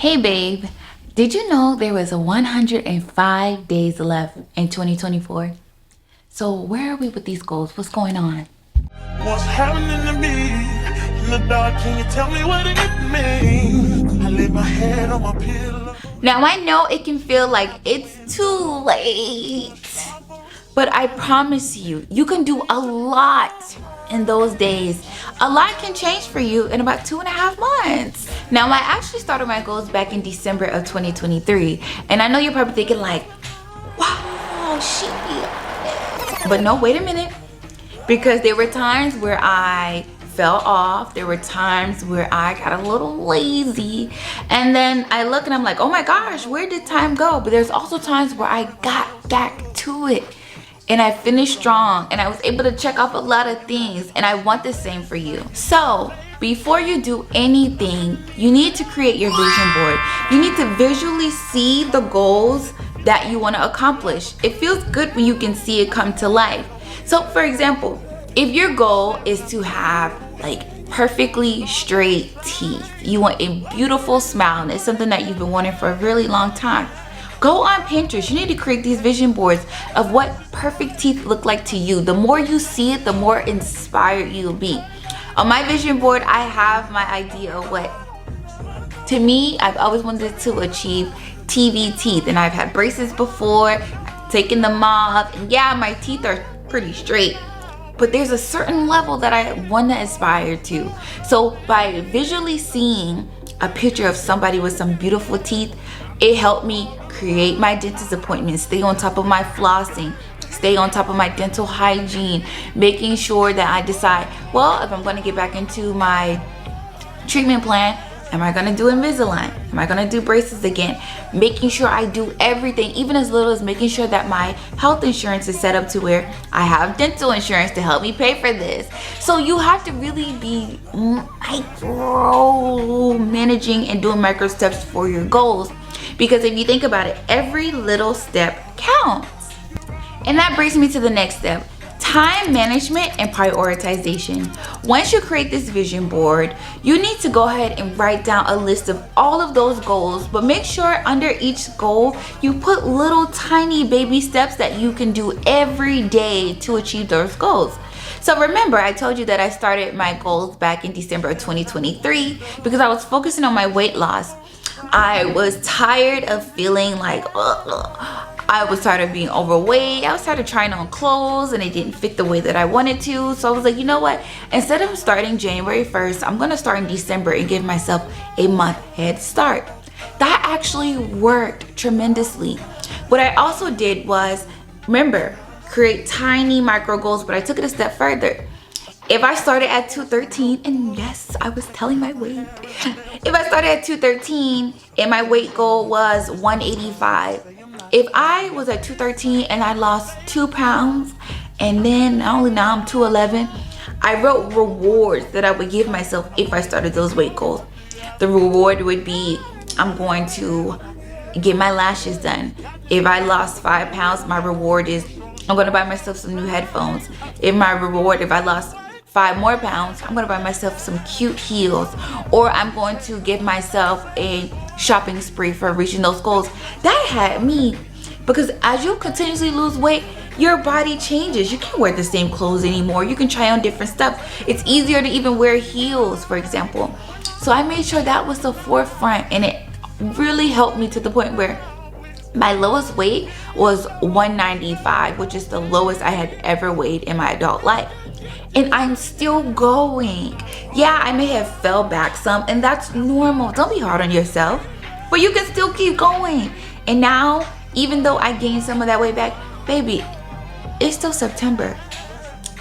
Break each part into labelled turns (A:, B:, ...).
A: Hey babe, did you know there was 105 days left in 2024? So where are we with these goals? What's going on?
B: What's happening to me in the dark? Can you tell me what it means? I lay my head on my pillow.
A: Now I know it can feel like it's too late, but I promise you, you can do a lot in those days. A lot can change for you in about 2.5 months. Now I actually started my goals back in December of 2023, and I know you're probably thinking like, wow, she. But no, wait a minute, because there were times where I fell off. There were times where I got a little lazy, and then I look and I'm like, oh my gosh, where did time go? But there's also times where I got back to it and I finished strong and I was able to check off a lot of things, and I want the same for you. So before you do anything, you need to create your vision board. You need to visually see the goals that you want to accomplish. It feels good when you can see it come to life. So for example, if your goal is to have like perfectly straight teeth, you want a beautiful smile, and it's something that you've been wanting for a really long time, go on Pinterest. You need to create these vision boards of what perfect teeth look like to you. The more you see it, the more inspired you'll be. On my vision board, I have my idea of what, to me, I've always wanted to achieve TV teeth, and I've had braces before, taken them off, and yeah, my teeth are pretty straight, but there's a certain level that I want to aspire to. So by visually seeing a picture of somebody with some beautiful teeth, it helped me create my dentist appointments, stay on top of my flossing, stay on top of my dental hygiene, making sure that I decide, well, if I'm going to get back into my treatment plan, am I going to do Invisalign? Am I going to do braces again? Making sure I do everything, even as little as making sure that my health insurance is set up to where I have dental insurance to help me pay for this. So you have to really be micro managing and doing micro steps for your goals, because if you think about it, every little step counts. And that brings me to the next step: time management and prioritization. Once you create this vision board, you need to go ahead and write down a list of all of those goals, but make sure under each goal you put little tiny baby steps that you can do every day to achieve those goals. So remember, I told you that I started my goals back in December of 2023 because I was focusing on my weight loss. I was tired of feeling like I was tired of being overweight. I was tired of trying on clothes and it didn't fit the way that I wanted to. So I was like, you know what? Instead of starting January 1st, I'm gonna start in December and give myself a month head start. That actually worked tremendously. What I also did was, remember, create tiny micro goals, but I took it a step further. If I started at 213, and yes, I was telling my weight. If I started at 213 and my weight goal was 185, if I was at 213 and I lost 2 pounds, and then now I'm 211, I wrote rewards that I would give myself if I started those weight goals. The reward would be, I'm going to get my lashes done. If I lost 5 pounds, my reward is I'm going to buy myself some new headphones. If I lost 5 more pounds, I'm going to buy myself some cute heels, or I'm going to give myself a shopping spree for reaching those goals. That had me, because as you continuously lose weight, your body changes. You can't wear the same clothes anymore. You can try on different stuff. It's easier to even wear heels, for example. So I made sure that was the forefront, and it really helped me to the point where my lowest weight was 195, which is the lowest I had ever weighed in my adult life. And I'm still going. Yeah, I may have fell back some, and that's normal. Don't be hard on yourself, but you can still keep going. And now, even though I gained some of that weight back, baby, it's still September.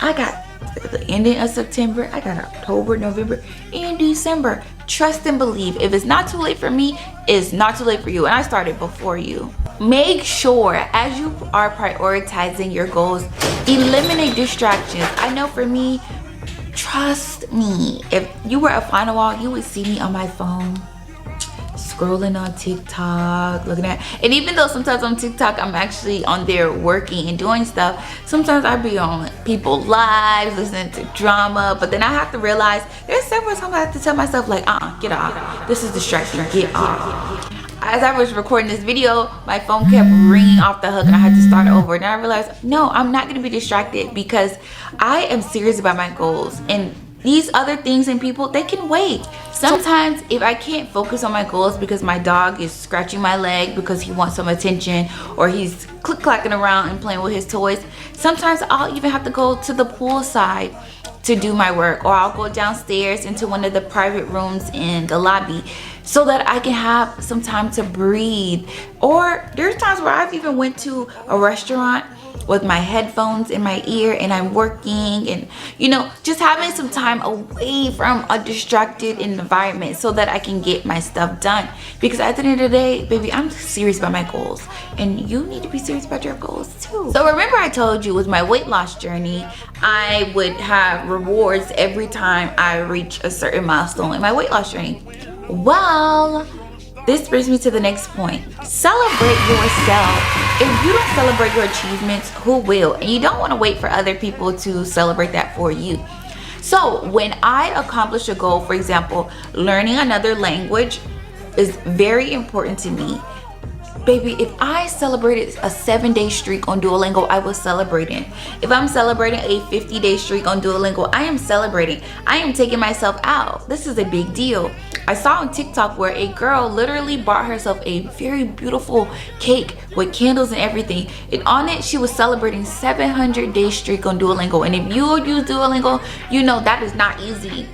A: I got the ending of September, I got October, November, and December. Trust and believe, if it's not too late for me, it's not too late for you, and I started before you. Make sure as you are prioritizing your goals, eliminate distractions. I know for me, trust me, if you were a final wall, you would see me on my phone scrolling on TikTok, looking at, and even though sometimes on TikTok I'm actually on there working and doing stuff, sometimes I be on people's lives listening to drama. But then I have to realize there's several times I have to tell myself like, get off, this is distracting, get off. As I was recording this video, my phone kept ringing off the hook and I had to start over. And I realized, no, I'm not gonna be distracted because I am serious about my goals. And these other things and people, they can wait. Sometimes if I can't focus on my goals because my dog is scratching my leg because he wants some attention, or he's click-clacking around and playing with his toys, sometimes I'll even have to go to the pool side to do my work, or I'll go downstairs into one of the private rooms in the lobby so that I can have some time to breathe. Or there's times where I've even went to a restaurant with my headphones in my ear and I'm working, and you know, just having some time away from a distracted environment so that I can get my stuff done. Because at the end of the day, baby, I'm serious about my goals, and you need to be serious about your goals too. So remember I told you with my weight loss journey, I would have rewards every time I reach a certain milestone in my weight loss journey. Well, this brings me to the next point. Celebrate yourself. If you don't celebrate your achievements, who will? And you don't want to wait for other people to celebrate that for you. So when I accomplish a goal, for example, learning another language is very important to me. Baby, if I celebrated a 7-day streak on Duolingo, I was celebrating. If I'm celebrating a 50-day streak on Duolingo, I am celebrating. I am taking myself out. This is a big deal. I saw on TikTok where a girl literally bought herself a very beautiful cake with candles and everything. And on it, she was celebrating 700-day streak on Duolingo. And if you use Duolingo, you know that is not easy.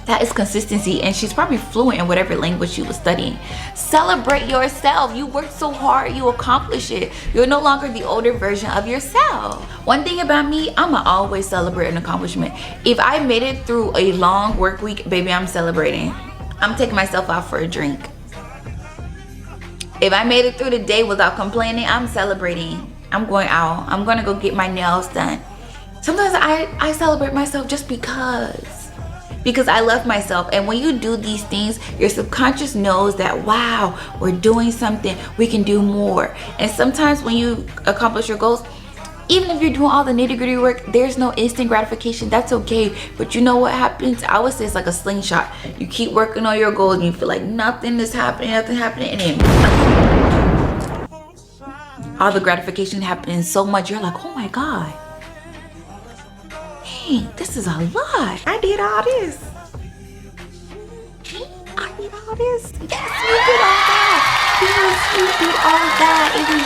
A: That is consistency, and she's probably fluent in whatever language she was studying. Celebrate yourself. You worked so hard, you accomplished it. You're no longer the older version of yourself. One thing about me, I'ma always celebrate an accomplishment. If I made it through a long work week, baby, I'm celebrating. I'm taking myself out for a drink. If I made it through the day without complaining, I'm celebrating. I'm going out. I'm gonna go get my nails done. Sometimes I celebrate myself just because I love myself. And when you do these things, your subconscious knows that, wow, we're doing something, we can do more. And sometimes when you accomplish your goals, even if you're doing all the nitty-gritty work, there's no instant gratification. That's okay. But you know what happens? I would say it's like a slingshot. You keep working on your goals and you feel like nothing is happening, and then all the gratification happens so much, you're like, oh my God. This is a lot. I did all this. I did all this. Yes, you did all that. Yes, you did all that. It was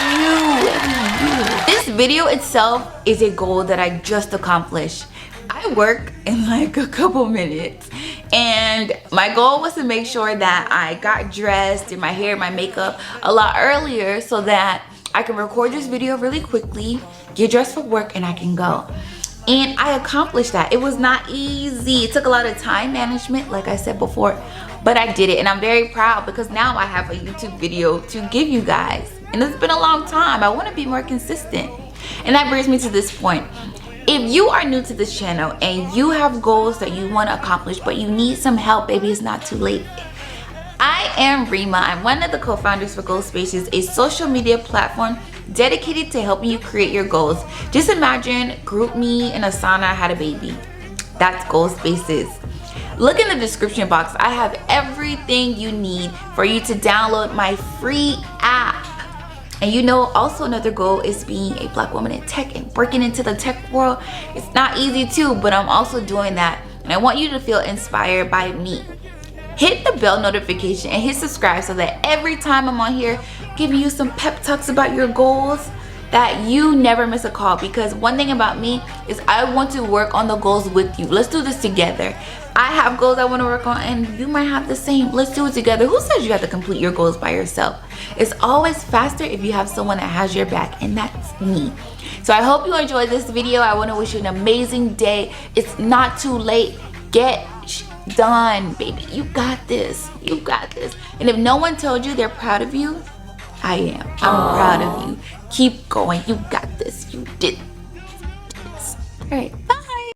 A: you. This video itself is a goal that I just accomplished. I work in like a couple minutes, and my goal was to make sure that I got dressed, did my hair, my makeup a lot earlier so that I can record this video really quickly, get dressed for work, and I can go. And I accomplished that. It was not easy. It took a lot of time management, like I said before, but I did it. And I'm very proud because now I have a YouTube video to give you guys. And it's been a long time. I want to be more consistent. And that brings me to this point. If you are new to this channel and you have goals that you want to accomplish, but you need some help, baby, it's not too late. I am Rima. I'm one of the co-founders for Goal Spaces, a social media platform dedicated to helping you create your goals. Just imagine GroupMe and Asana had a baby. That's Goal Spaces. Look in the description box. I have everything you need for you to download my free app. And you know, also another goal is being a Black woman in tech and breaking into the tech world. It's not easy too, but I'm also doing that. And I want you to feel inspired by me. Hit the bell notification and hit subscribe so that every time I'm on here giving you some pep talks about your goals, that you never miss a call. Because one thing about me is I want to work on the goals with you. Let's do this together. I have goals I want to work on and you might have the same. Let's do it together. Who says you have to complete your goals by yourself? It's always faster if you have someone that has your back, and that's me. So I hope you enjoyed this video. I want to wish you an amazing day. It's not too late. Get done, baby. You got this. You got this. And if no one told you they're proud of you, I am. I'm proud of you. Keep going. You got this. You did this. All right.